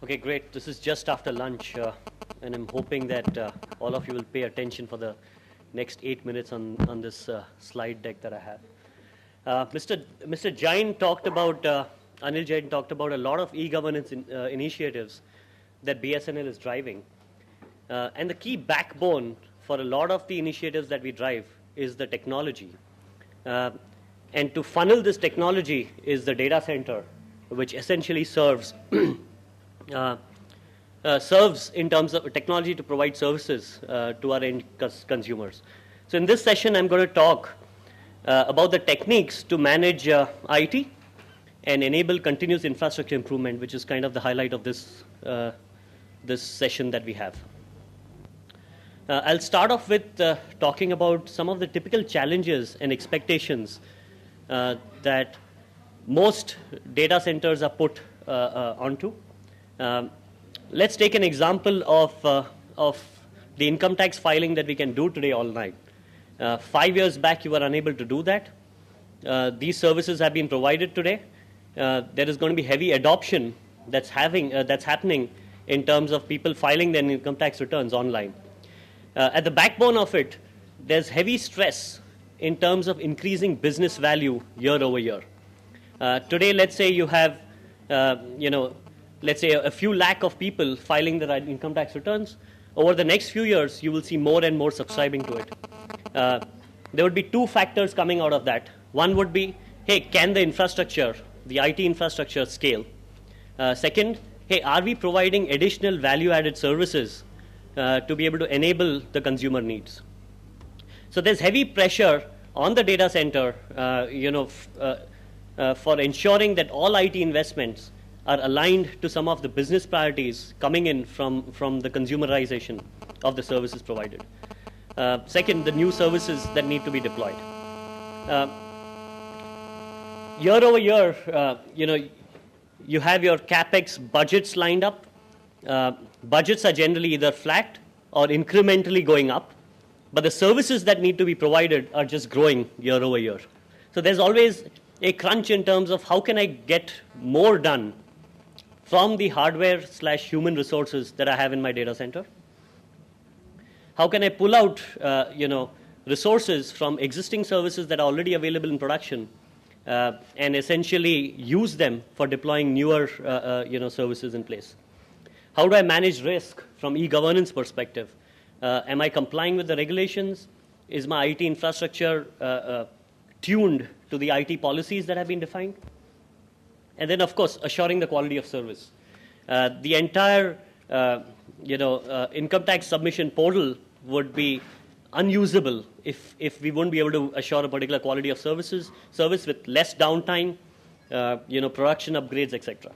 Okay, great. This is just after lunch, and I'm hoping that all of you will pay attention for the next 8 minutes on this slide deck that I have. Mr. Jain talked about, Anil Jain talked about a lot of e-governance initiatives that BSNL is driving. And the key backbone for a lot of the initiatives that we drive is the technology. And to funnel this technology is the data center, which essentially serves serves in terms of technology to provide services to our end consumers. So in this session, I'm going to talk about the techniques to manage IT and enable continuous infrastructure improvement, which is kind of the highlight of this this session that we have. I'll start off with talking about some of the typical challenges and expectations that most data centers are put onto. Let's take an example of the income tax filing that we can do today online. 5 years back, you were unable to do that. These services have been provided today. There is going to be heavy adoption that's happening in terms of people filing their income tax returns online. At the backbone of it, there's heavy stress in terms of increasing business value year over year. Today, let's say you have, let's say a few lakh of people filing their income tax returns. Over the next few years, you will see more and more subscribing to it. There would be two factors coming out of that. One would be, hey, can the infrastructure, the IT infrastructure scale? Second, hey, are we providing additional value-added services to be able to enable the consumer needs? So there's heavy pressure on the data center, for ensuring that all IT investments are aligned to some of the business priorities coming in from the consumerization of the services provided. Second, the new services that need to be deployed. Year over year, you have your CapEx budgets lined up. Budgets are generally either flat or incrementally going up, but the services that need to be provided are just growing year over year. So there's always a crunch in terms of how can I get more done from the hardware/human resources that I have in my data center. How can I pull out resources from existing services that are already available in production and essentially use them for deploying newer services in place? How do I manage risk from e-governance perspective? Am I complying with the regulations? Is my IT infrastructure tuned to the IT policies that have been defined? And then, of course, assuring the quality of service. The entire income tax submission portal would be unusable if we wouldn't be able to assure a particular quality of service with less downtime, production upgrades, etc.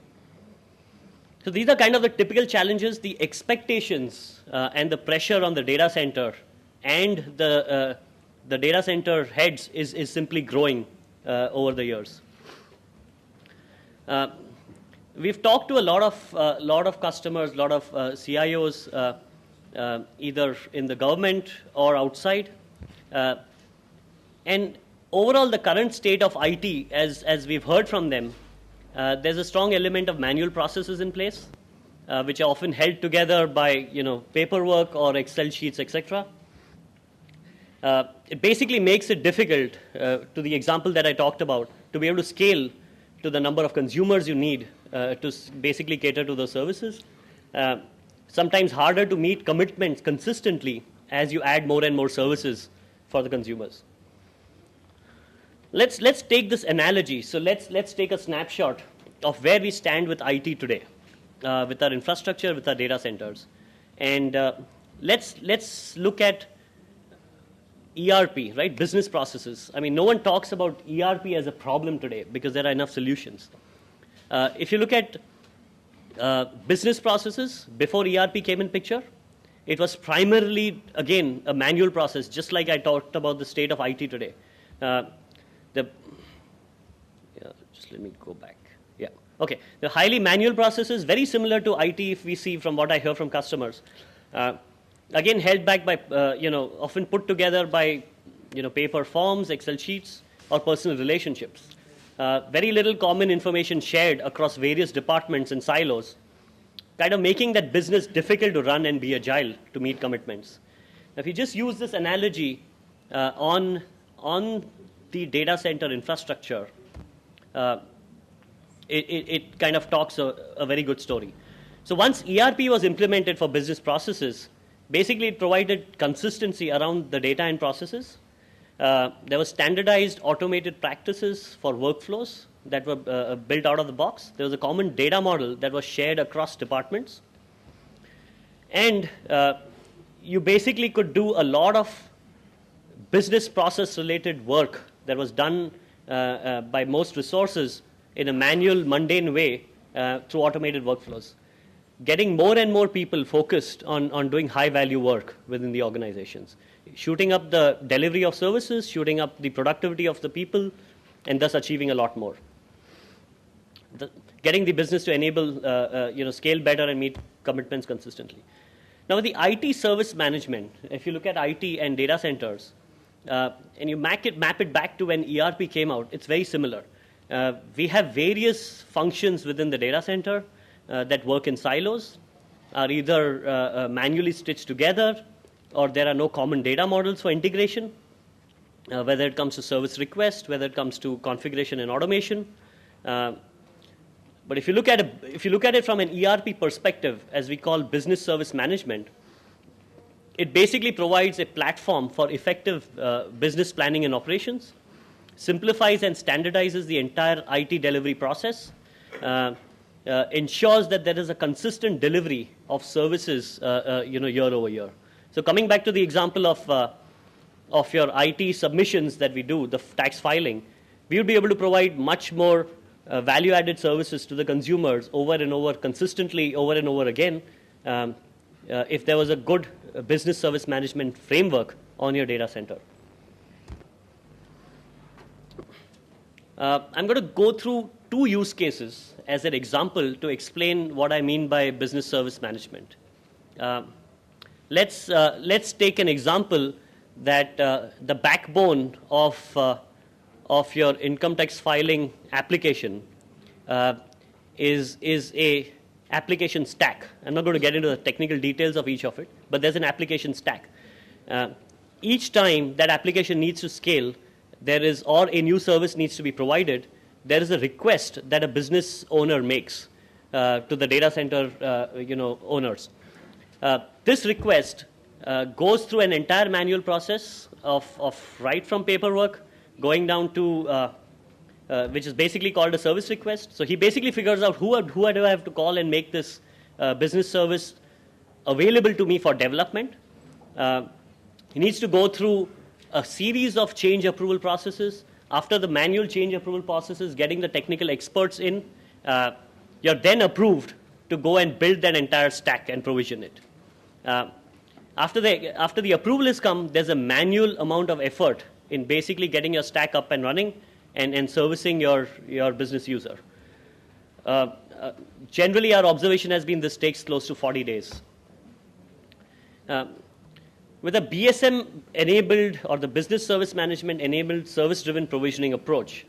So these are kind of the typical challenges. The expectations and the pressure on the data center and the data center heads is simply growing over the years. We've talked to a lot of customers, a lot of CIOs, either in the government or outside, and overall the current state of IT, as we've heard from them, there's a strong element of manual processes in place, which are often held together by paperwork or Excel sheets, etc. It basically makes it difficult, to the example that I talked about, to be able to scale to the number of consumers you need to basically cater to those services. Sometimes harder to meet commitments consistently as you add more and more services for the consumers. Let's take this analogy. So let's take a snapshot of where we stand with IT today, with our infrastructure, with our data centers, and let's look at ERP, right? Business processes. I mean, no one talks about ERP as a problem today because there are enough solutions. If you look at business processes before ERP came in picture, it was primarily, again, a manual process, just like I talked about the state of IT today. Just let me go back. Yeah. Okay. The highly manual processes, very similar to IT if we see from what I hear from customers. Again, held back by, often put together by, paper forms, Excel sheets, or personal relationships. Very little common information shared across various departments and silos. kind of making that business difficult to run and be agile to meet commitments. If you just use this analogy on the data center infrastructure, it kind of talks a very good story. So once ERP was implemented for business processes, basically it provided consistency around the data and processes. There was standardized automated practices for workflows that were built out of the box. There was a common data model that was shared across departments. And you basically could do a lot of business process related work that was done by most resources in a manual, mundane way through automated workflows, getting more and more people focused on doing high value work within the organizations, shooting up the delivery of services, shooting up the productivity of the people, and thus achieving a lot more. Getting the business to enable scale better and meet commitments consistently. Now with the IT service management, if you look at IT and data centers, and you map it back to when ERP came out, it's very similar. We have various functions within the data center that work in silos, are either manually stitched together, or there are no common data models for integration, whether it comes to service request, whether it comes to configuration and automation. But if you look at it from an ERP perspective, as we call business service management, it basically provides a platform for effective business planning and operations, simplifies and standardizes the entire IT delivery process, ensures that there is a consistent delivery of services year over year. So coming back to the example of your IT submissions that we do, the tax filing, we would be able to provide much more value-added services to the consumers over and over, consistently over and over again, if there was a good business service management framework on your data center. I'm going to go through two use cases as an example to explain what I mean by business service management. Let's take an example that the backbone of your income tax filing application is a application stack. I'm not going to get into the technical details of each of it, but there's an application stack. Each time that application needs to scale, or a new service needs to be provided, there is a request that a business owner makes to the data center owners. This request goes through an entire manual process of right from paperwork going down to which is basically called a service request. So he basically figures out who do I have to call and make this business service available to me for development. He needs to go through a series of change approval processes. After the manual change approval processes, getting the technical experts in, you're then approved to go and build that entire stack and provision it. After the approval has come, there's a manual amount of effort in basically getting your stack up and running and servicing your business user. Generally, our observation has been this takes close to 40 days. With a BSM-enabled or the business service management-enabled service-driven provisioning approach,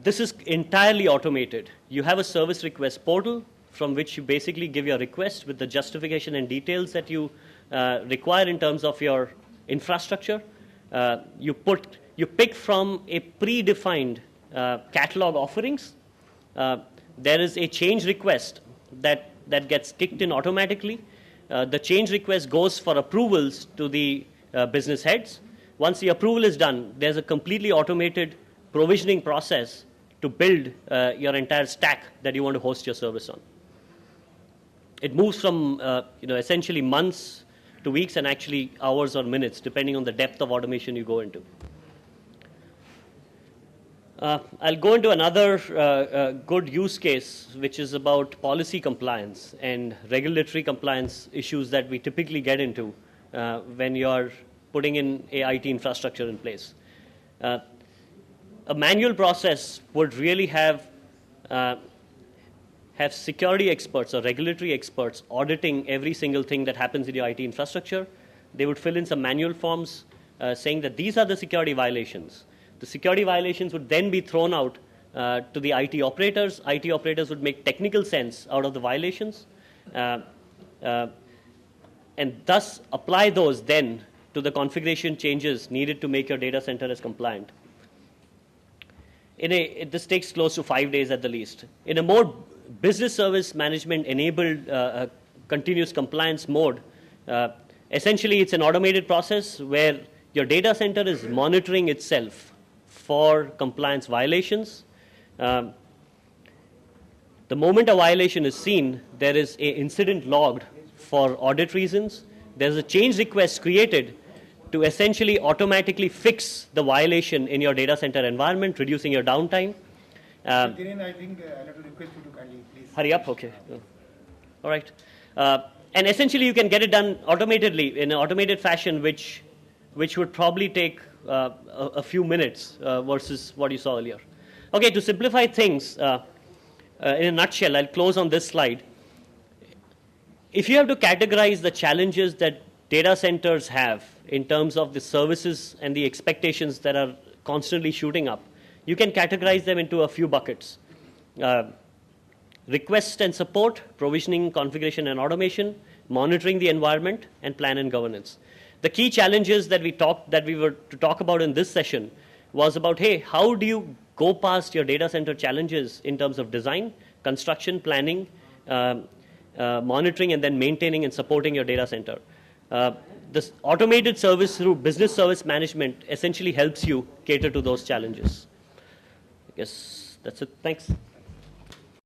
this is entirely automated. You have a service request portal from which you basically give your request with the justification and details that you require in terms of your infrastructure. You pick from a predefined catalog offerings. There is a change request that gets kicked in automatically. The change request goes for approvals to the business heads. Once the approval is done, there's a completely automated provisioning process to build your entire stack that you want to host your service on. It moves from essentially months to weeks and actually hours or minutes, depending on the depth of automation you go into. I'll go into another good use case, which is about policy compliance and regulatory compliance issues that we typically get into when you're putting in a IT infrastructure in place. A manual process would really have security experts or regulatory experts auditing every single thing that happens in your IT infrastructure. They would fill in some manual forms saying that these are the security violations. The security violations would then be thrown out to the IT operators. IT operators would make technical sense out of the violations, and thus apply those then to the configuration changes needed to make your data center as compliant. This takes close to 5 days at the least. In a more business service management enabled continuous compliance mode, essentially it's an automated process where your data center is monitoring itself for compliance violations. The moment a violation is seen, there is an incident logged for audit reasons. There's a change request created to essentially automatically fix the violation in your data center environment, reducing your downtime. Dhiren, I think I'll have to request you to kindly please. Hurry up, okay. All right. And essentially you can get it done automatically in an automated fashion, which would probably take a few minutes versus what you saw earlier. Okay, to simplify things, in a nutshell, I'll close on this slide. If you have to categorize the challenges that data centers have in terms of the services and the expectations that are constantly shooting up, you can categorize them into a few buckets. Request and support, provisioning, configuration and automation, monitoring the environment, and plan and governance. The key challenges that we were to talk about in this session was about, hey, how do you go past your data center challenges in terms of design, construction, planning, monitoring, and then maintaining and supporting your data center. This automated service through business service management essentially helps you cater to those challenges. I guess that's it. Thanks.